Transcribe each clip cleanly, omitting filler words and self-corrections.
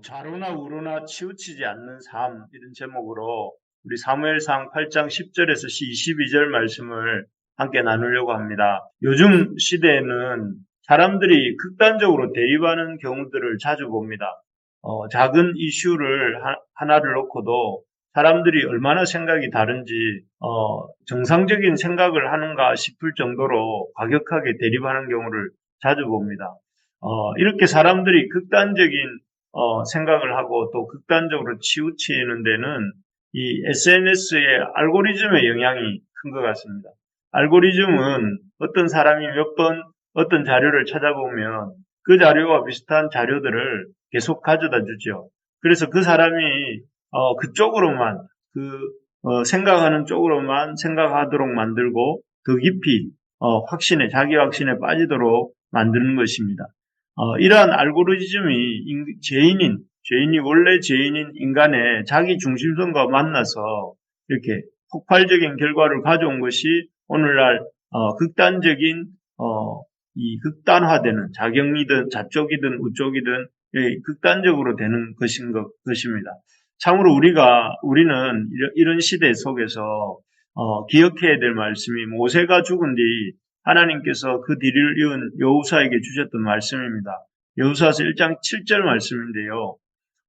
좌로나 우로나 치우치지 않는 삶 이런 제목으로 우리 사무엘상 8장 10절에서 22절 말씀을 함께 나누려고 합니다. 요즘 시대에는 사람들이 극단적으로 대립하는 경우들을 자주 봅니다. 작은 이슈를 하나를 놓고도 사람들이 얼마나 생각이 다른지 정상적인 생각을 하는가 싶을 정도로 과격하게 대립하는 경우를 자주 봅니다. 이렇게 사람들이 극단적인 생각을 하고 또 극단적으로 치우치는 데는 이 SNS의 알고리즘의 영향이 큰 것 같습니다. 알고리즘은 어떤 사람이 몇 번 어떤 자료를 찾아보면 그 자료와 비슷한 자료들을 계속 가져다 주죠. 그래서 그 사람이 그쪽으로만 생각하는 쪽으로만 생각하도록 만들고 더 깊이 자기 확신에 빠지도록 만드는 것입니다. 이러한 알고리즘이 죄인이 원래 죄인인 인간의 자기 중심성과 만나서 이렇게 폭발적인 결과를 가져온 것이 오늘날 극단적인 이 극단화되는 자경이든 좌쪽이든 우쪽이든 극단적으로 되는 것입니다. 참으로 우리는 이런 시대 속에서 기억해야 될 말씀이 모세가 죽은 뒤 하나님께서 그 뒤를 이은 여호수아에게 주셨던 말씀입니다. 여호수아서 1장 7절 말씀인데요.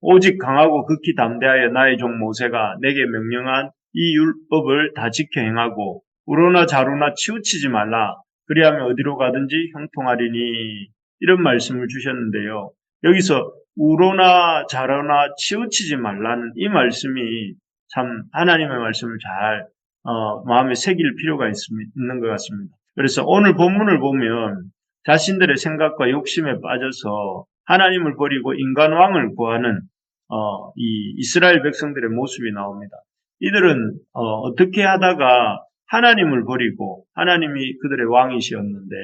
오직 강하고 극히 담대하여 나의 종 모세가 내게 명령한 이 율법을 다 지켜 행하고 우로나 좌로나 치우치지 말라. 그리하면 어디로 가든지 형통하리니. 이런 말씀을 주셨는데요. 여기서 우로나 좌로나 치우치지 말라는 이 말씀이 참 하나님의 말씀을 잘 마음에 새길 필요가 있는 것 같습니다. 그래서 오늘 본문을 보면 자신들의 생각과 욕심에 빠져서 하나님을 버리고 인간왕을 구하는 이 이스라엘 백성들의 모습이 나옵니다. 이들은 어떻게 하다가 하나님을 버리고 하나님이 그들의 왕이셨는데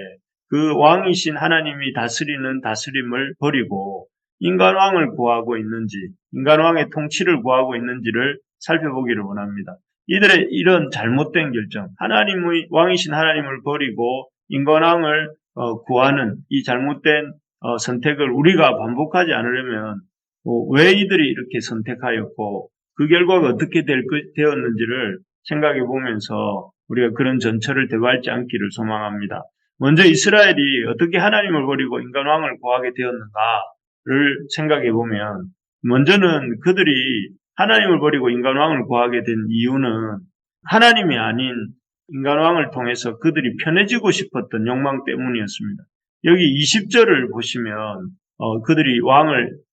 그 왕이신 하나님이 다스리는 다스림을 버리고 인간왕을 구하고 있는지, 인간왕의 통치를 구하고 있는지를 살펴보기를 원합니다. 이들의 이런 잘못된 결정, 왕이신 하나님을 버리고 인간왕을 구하는 이 잘못된 선택을 우리가 반복하지 않으려면 왜 이들이 이렇게 선택하였고 그 결과가 어떻게 되었는지를 생각해 보면서 우리가 그런 전철을 대밟지 않기를 소망합니다. 먼저 이스라엘이 어떻게 하나님을 버리고 인간왕을 구하게 되었는가를 생각해 보면 먼저는 그들이 하나님을 버리고 인간왕을 구하게 된 이유는 하나님이 아닌 인간왕을 통해서 그들이 편해지고 싶었던 욕망 때문이었습니다. 여기 20절을 보시면 그들이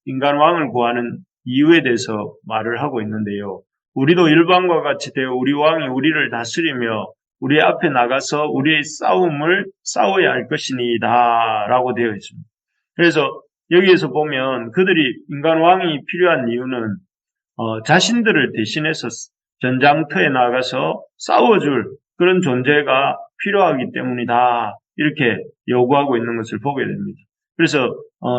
인간왕을 구하는 이유에 대해서 말을 하고 있는데요. 우리도 일반과 같이 되어 우리 왕이 우리를 다스리며 우리 앞에 나가서 우리의 싸움을 싸워야 할 것이니이다 라고 되어 있습니다. 그래서 여기에서 보면 그들이 인간왕이 필요한 이유는 자신들을 대신해서 전장터에 나가서 싸워줄 그런 존재가 필요하기 때문이다. 이렇게 요구하고 있는 것을 보게 됩니다. 그래서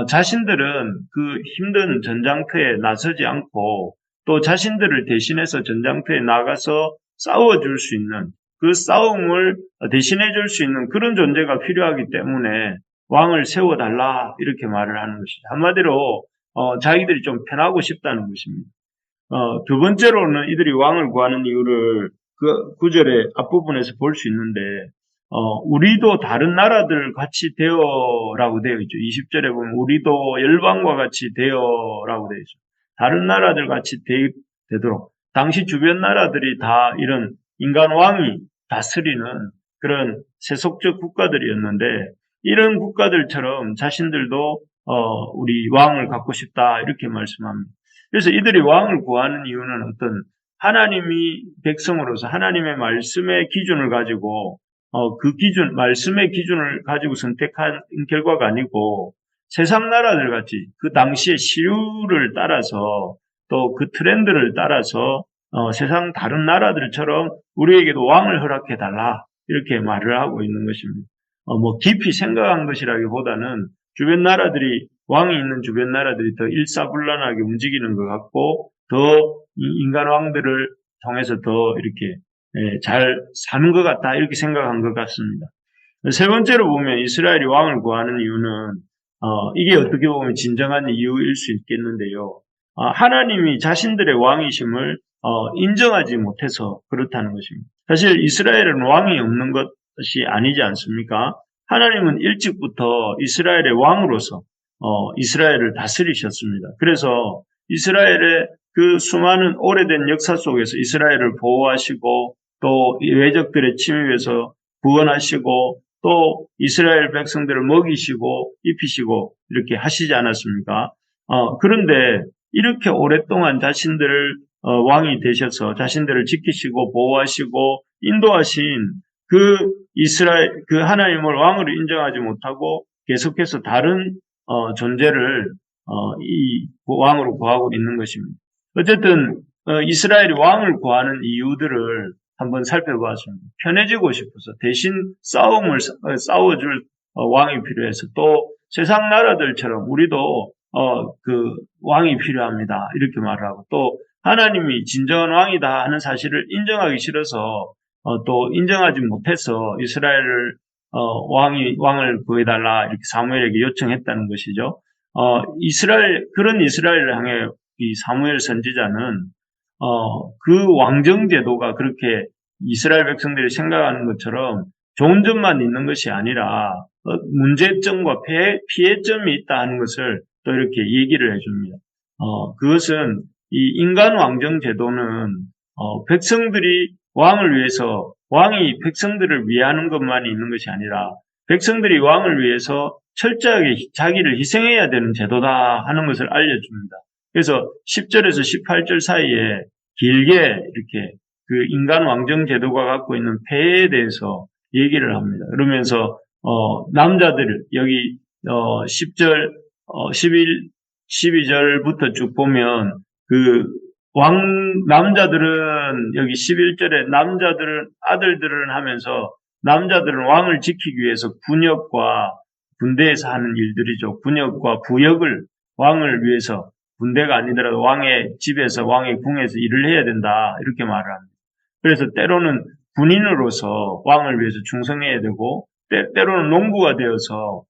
자신들은 그 힘든 전장터에 나서지 않고 또 자신들을 대신해서 전장터에 나가서 싸워줄 수 있는 그 싸움을 대신해 줄 수 있는 그런 존재가 필요하기 때문에 왕을 세워달라 이렇게 말을 하는 것이죠. 한마디로 자기들이 좀 편하고 싶다는 것입니다. 두 번째로는 이들이 왕을 구하는 이유를 그 구절의 앞부분에서 볼 수 있는데 우리도 다른 나라들 같이 되어라고 되어 있죠. 20절에 보면 우리도 열방과 같이 되어라고 되어 있죠. 다른 나라들 같이 되도록 당시 주변 나라들이 다 이런 인간 왕이 다스리는 그런 세속적 국가들이었는데 이런 국가들처럼 자신들도 우리 왕을 갖고 싶다 이렇게 말씀합니다. 그래서 이들이 왕을 구하는 이유는 어떤 하나님이 백성으로서 하나님의 말씀의 기준을 가지고 말씀의 기준을 가지고 선택한 결과가 아니고 세상 나라들 같이 그 당시의 시류를 따라서 또 그 트렌드를 따라서 세상 다른 나라들처럼 우리에게도 왕을 허락해 달라 이렇게 말을 하고 있는 것입니다. 깊이 생각한 것이라기보다는 주변 나라들이 왕이 있는 주변 나라들이 더 일사불란하게 움직이는 것 같고 더 인간 왕들을 통해서 더 이렇게 잘 사는 것 같다 이렇게 생각한 것 같습니다. 세 번째로 보면 이스라엘이 왕을 구하는 이유는 이게 어떻게 보면 진정한 이유일 수 있겠는데요. 하나님이 자신들의 왕이심을 인정하지 못해서 그렇다는 것입니다. 사실 이스라엘은 왕이 없는 것이 아니지 않습니까? 하나님은 일찍부터 이스라엘의 왕으로서 이스라엘을 다스리셨습니다. 그래서 이스라엘의 그 수많은 오래된 역사 속에서 이스라엘을 보호하시고 또 외적들의 침입에서 구원하시고 또 이스라엘 백성들을 먹이시고 입히시고 이렇게 하시지 않았습니까? 그런데 이렇게 오랫동안 자신들을 왕이 되셔서 자신들을 지키시고 보호하시고 인도하신 그 이스라엘 그 하나님을 왕으로 인정하지 못하고 계속해서 다른 존재를 이 왕으로 구하고 있는 것입니다. 어쨌든 이스라엘이 왕을 구하는 이유들을 한번 살펴보았습니다. 편해지고 싶어서 대신 싸워줄 왕이 필요해서 또 세상 나라들처럼 우리도 그 왕이 필요합니다. 이렇게 말을 하고 또 하나님이 진정한 왕이다 하는 사실을 인정하기 싫어서 또 인정하지 못해서 이스라엘을 왕을 구해달라 이렇게 사무엘에게 요청했다는 것이죠. 그런 이스라엘을 향해 이 사무엘 선지자는 그 왕정 제도가 그렇게 이스라엘 백성들이 생각하는 것처럼 좋은 점만 있는 것이 아니라 문제점과 피해점이 있다 하는 것을 또 이렇게 얘기를 해줍니다. 그것은 이 인간 왕정 제도는 백성들이 왕을 위해서 왕이 백성들을 위하는 것만이 있는 것이 아니라 백성들이 왕을 위해서 철저하게 자기를 희생해야 되는 제도다 하는 것을 알려줍니다. 그래서 10절에서 18절 사이에 길게 이렇게 그 인간 왕정 제도가 갖고 있는 폐해에 대해서 얘기를 합니다. 그러면서 남자들 여기 10절 12절부터 쭉 보면 그 남자들은 여기 11절에 아들들은 하면서 남자들은 왕을 지키기 위해서 군역과 군대에서 하는 일들이죠. 군역과 부역을 왕을 위해서 군대가 아니더라도 왕의 집에서 왕의 궁에서 일을 해야 된다 이렇게 말을 합니다. 그래서 때로는 군인으로서 왕을 위해서 충성해야 되고 때로는 농부가 되어서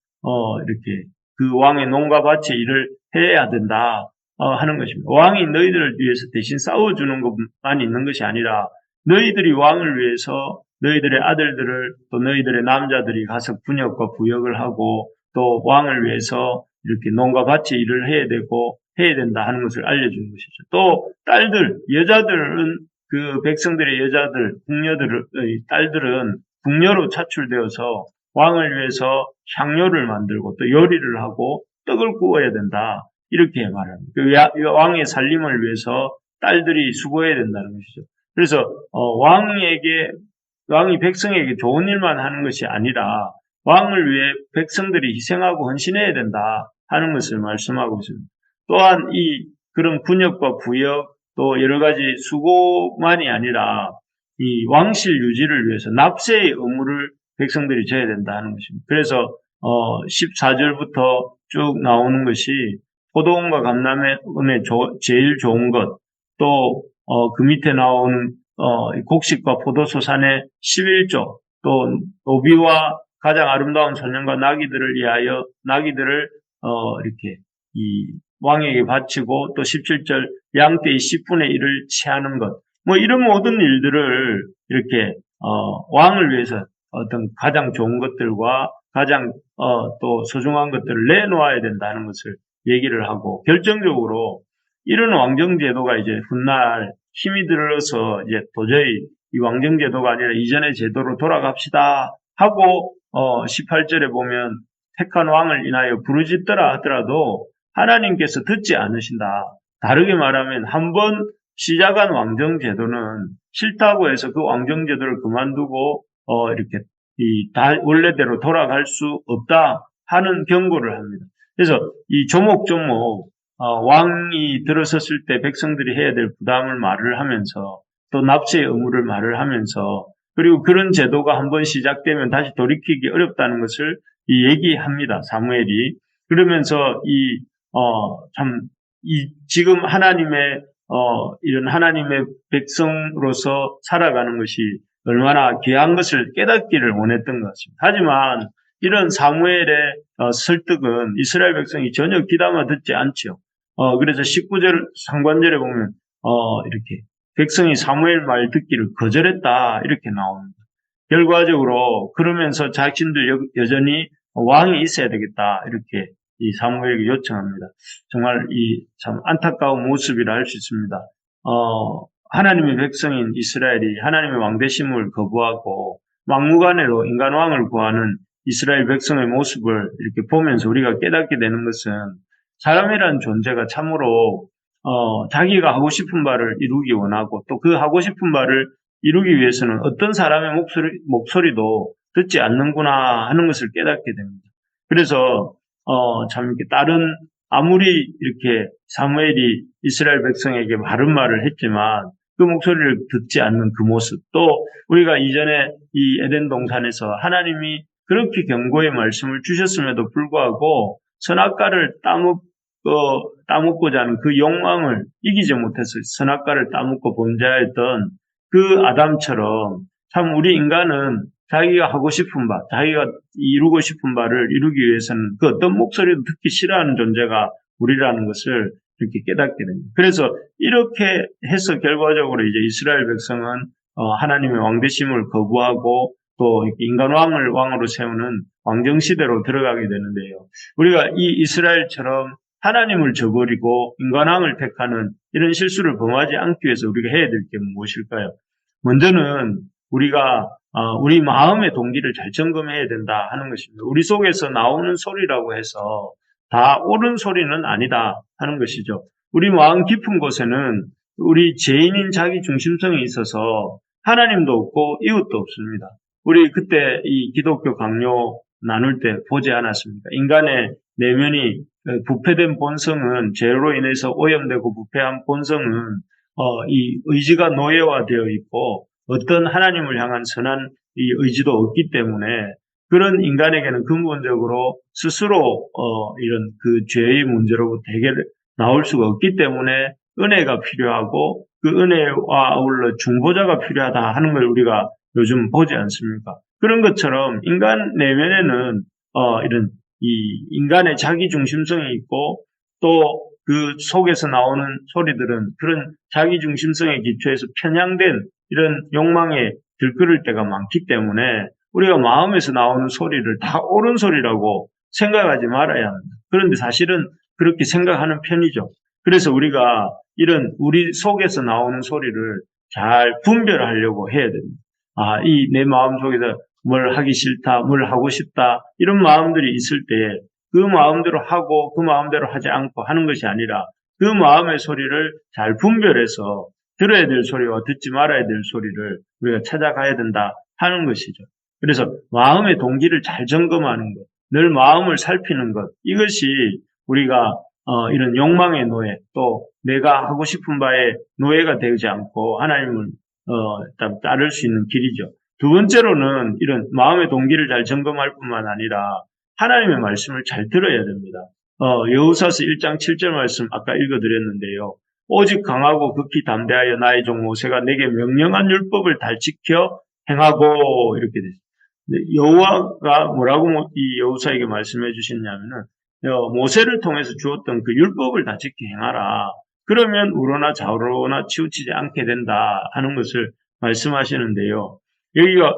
이렇게 그 왕의 농가 밭에 일을 해야 된다 하는 것입니다. 왕이 너희들을 위해서 대신 싸워주는 것만 있는 것이 아니라 너희들이 왕을 위해서 너희들의 아들들을 또 너희들의 남자들이 가서 군역과 부역을 하고 또 왕을 위해서 이렇게 농가 밭에 일을 해야 된다 하는 것을 알려주는 것이죠. 또 여자들은 그 백성들의 궁녀의 딸들은 궁녀로 차출되어서 왕을 위해서 향료를 만들고 또 요리를 하고 떡을 구워야 된다. 이렇게 말합니다. 그 왕의 살림을 위해서 딸들이 수고해야 된다는 것이죠. 그래서 왕이 백성에게 좋은 일만 하는 것이 아니라 왕을 위해 백성들이 희생하고 헌신해야 된다 하는 것을 말씀하고 있습니다. 또한 그런 군역과 부역 또 여러 가지 수고만이 아니라 이 왕실 유지를 위해서 납세의 의무를 백성들이 져야 된다 하는 것입니다. 그래서 14절부터 쭉 나오는 것이 포도원과 감람의 제일 좋은 것, 또 그 밑에 나오는 곡식과 포도소산의 11조, 또 노비와 가장 아름다운 소년과 나귀들을 위하여 나귀들을 이렇게 이 왕에게 바치고 또 17절 양떼의 10분의 1을 채하는 것, 뭐 이런 모든 일들을 이렇게 왕을 위해서 어떤 가장 좋은 것들과 가장 또 소중한 것들을 내놓아야 된다는 것을 얘기를 하고 결정적으로 이런 왕정제도가 이제 훗날 힘이 들어서 이제 도저히 이 왕정제도가 아니라 이전의 제도로 돌아갑시다 하고 18절에 보면 택한 왕을 인하여 부르짖더라 하더라도 하나님께서 듣지 않으신다. 다르게 말하면 한번 시작한 왕정제도는 싫다고 해서 그 왕정제도를 그만두고 이렇게 원래대로 돌아갈 수 없다 하는 경고를 합니다. 그래서 이 조목조목 왕이 들어섰을 때 백성들이 해야 될 부담을 말을 하면서 또 납세의 의무를 말을 하면서 그리고 그런 제도가 한번 시작되면 다시 돌이키기 어렵다는 것을 얘기합니다. 사무엘이. 그러면서 지금 이런 하나님의 백성으로서 살아가는 것이 얼마나 귀한 것을 깨닫기를 원했던 것 같습니다. 하지만 이런 사무엘의 설득은 이스라엘 백성이 전혀 귀담아 듣지 않죠. 그래서 19절 상관절에 보면 이렇게 백성이 사무엘 말 듣기를 거절했다 이렇게 나옵니다. 결과적으로 그러면서 자신들 여전히 왕이 있어야 되겠다 이렇게 이 사무엘에게 요청합니다. 정말 이 참 안타까운 모습이라 할 수 있습니다. 하나님의 백성인 이스라엘이 하나님의 왕되심을 거부하고 막무가내로 인간 왕을 구하는 이스라엘 백성의 모습을 이렇게 보면서 우리가 깨닫게 되는 것은 사람이라는 존재가 참으로 자기가 하고 싶은 바를 이루기 원하고 또 그 하고 싶은 바를 이루기 위해서는 어떤 사람의 목소리도 듣지 않는구나 하는 것을 깨닫게 됩니다. 그래서 참 이렇게 아무리 이렇게 사무엘이 이스라엘 백성에게 바른 말을 했지만 그 목소리를 듣지 않는 그 모습, 또 우리가 이전에 이 에덴 동산에서 하나님이 그렇게 경고의 말씀을 주셨음에도 불구하고 선악과를 따먹고자 하는 그 욕망을 이기지 못해서 선악과를 따먹고 범죄하였던 그 아담처럼 참 우리 인간은 자기가 하고 싶은 바, 자기가 이루고 싶은 바를 이루기 위해서는 그 어떤 목소리도 듣기 싫어하는 존재가 우리라는 것을 이렇게 깨닫게 됩니다. 그래서 이렇게 해서 결과적으로 이제 이스라엘 백성은 하나님의 왕되심을 거부하고 또 인간 왕으로 세우는 왕정시대로 들어가게 되는데요. 우리가 이 이스라엘처럼 하나님을 저버리고 인간왕을 택하는 이런 실수를 범하지 않기 위해서 우리가 해야 될 게 무엇일까요? 먼저는 우리가 우리 마음의 동기를 잘 점검해야 된다 하는 것입니다. 우리 속에서 나오는 소리라고 해서 다 옳은 소리는 아니다 하는 것이죠. 우리 마음 깊은 곳에는 우리 죄인인 자기 중심성이 있어서 하나님도 없고 이웃도 없습니다. 우리 그때 이 기독교 강요 나눌 때 보지 않았습니까? 인간의 내면이 부패된 본성은 죄로 인해서 오염되고 부패한 본성은 이 의지가 노예화되어 있고 어떤 하나님을 향한 선한 이 의지도 없기 때문에 그런 인간에게는 근본적으로 스스로 이런 그 죄의 문제로부터 나올 수가 없기 때문에 은혜가 필요하고 그 은혜와 아울러 중보자가 필요하다 하는 걸 우리가 요즘 보지 않습니까? 그런 것처럼 인간 내면에는 이런 이 인간의 자기 중심성이 있고 또 그 속에서 나오는 소리들은 그런 자기 중심성에 기초해서 편향된 이런 욕망에 들끓을 때가 많기 때문에 우리가 마음에서 나오는 소리를 다 옳은 소리라고 생각하지 말아야 합니다. 그런데 사실은 그렇게 생각하는 편이죠. 그래서 우리가 이런 우리 속에서 나오는 소리를 잘 분별하려고 해야 됩니다. 이 내 마음 속에서 뭘 하기 싫다, 뭘 하고 싶다 이런 마음들이 있을 때 그 마음대로 하고 그 마음대로 하지 않고 하는 것이 아니라 그 마음의 소리를 잘 분별해서 들어야 될 소리와 듣지 말아야 될 소리를 우리가 찾아가야 된다 하는 것이죠. 그래서 마음의 동기를 잘 점검하는 것, 늘 마음을 살피는 것, 이것이 우리가 이런 욕망의 노예, 또 내가 하고 싶은 바에 노예가 되지 않고 하나님을 따를 수 있는 길이죠. 두 번째로는 이런 마음의 동기를 잘 점검할 뿐만 아니라 하나님의 말씀을 잘 들어야 됩니다. 여호수아서 1장 7절 말씀 아까 읽어드렸는데요. 오직 강하고 극히 담대하여 나의 종 모세가 내게 명령한 율법을 잘 지켜 행하고 이렇게 됐습니다. 여호와가 뭐라고 이 여호수아에게 말씀해 주셨냐면은 모세를 통해서 주었던 그 율법을 다 지켜 행하라. 그러면 우로나 좌로나 치우치지 않게 된다 하는 것을 말씀하시는데요.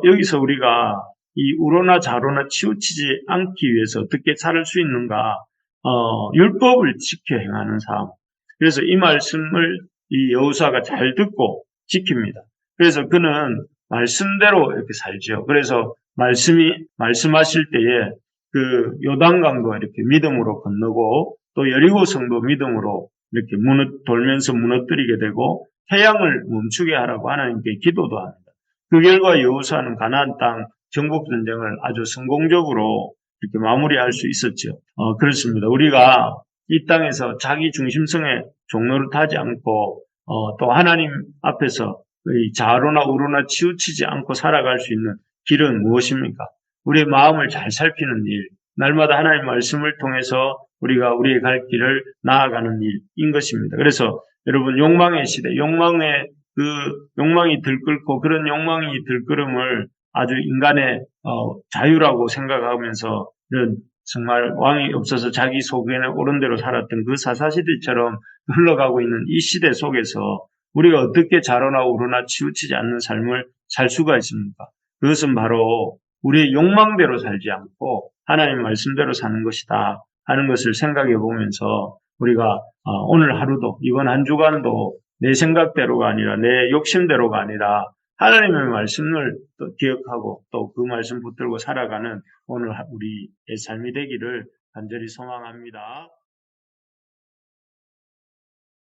여기서 우리가 이 우로나 좌로나 치우치지 않기 위해서 어떻게 살 수 있는가? 율법을 지켜 행하는 삶. 그래서 이 말씀을 이 여호수아가 잘 듣고 지킵니다. 그래서 그는 말씀대로 이렇게 살지요. 그래서 말씀하실 때에 그 요단강도 이렇게 믿음으로 건너고 또 여리고 성도 믿음으로 이렇게 돌면서 무너뜨리게 되고 태양을 멈추게 하라고 하나님께 기도도 합니다. 그 결과 여호수아는 가나안 땅 정복 전쟁을 아주 성공적으로 이렇게 마무리할 수 있었죠. 그렇습니다. 우리가 이 땅에서 자기 중심성에 종노릇하지 않고 또 하나님 앞에서 좌로나 우로나 치우치지 않고 살아갈 수 있는 길은 무엇입니까? 우리의 마음을 잘 살피는 일, 날마다 하나님 말씀을 통해서 우리가 우리의 갈 길을 나아가는 일인 것입니다. 그래서 여러분 욕망의 시대, 욕망이 들끓고 그런 욕망이 들끓음을 아주 인간의 자유라고 생각하면서 이런 정말 왕이 없어서 자기 소견에 옳은 대로 살았던 그 사사시대처럼 흘러가고 있는 이 시대 속에서 우리가 어떻게 자로나 우러나 치우치지 않는 삶을 살 수가 있습니까? 그것은 바로 우리의 욕망대로 살지 않고 하나님 말씀대로 사는 것이다 하는 것을 생각해 보면서 우리가 오늘 하루도 이번 한 주간도 내 생각대로가 아니라 내 욕심대로가 아니라 하나님의 말씀을 또 기억하고 또 그 말씀 붙들고 살아가는 오늘 우리의 삶이 되기를 간절히 소망합니다.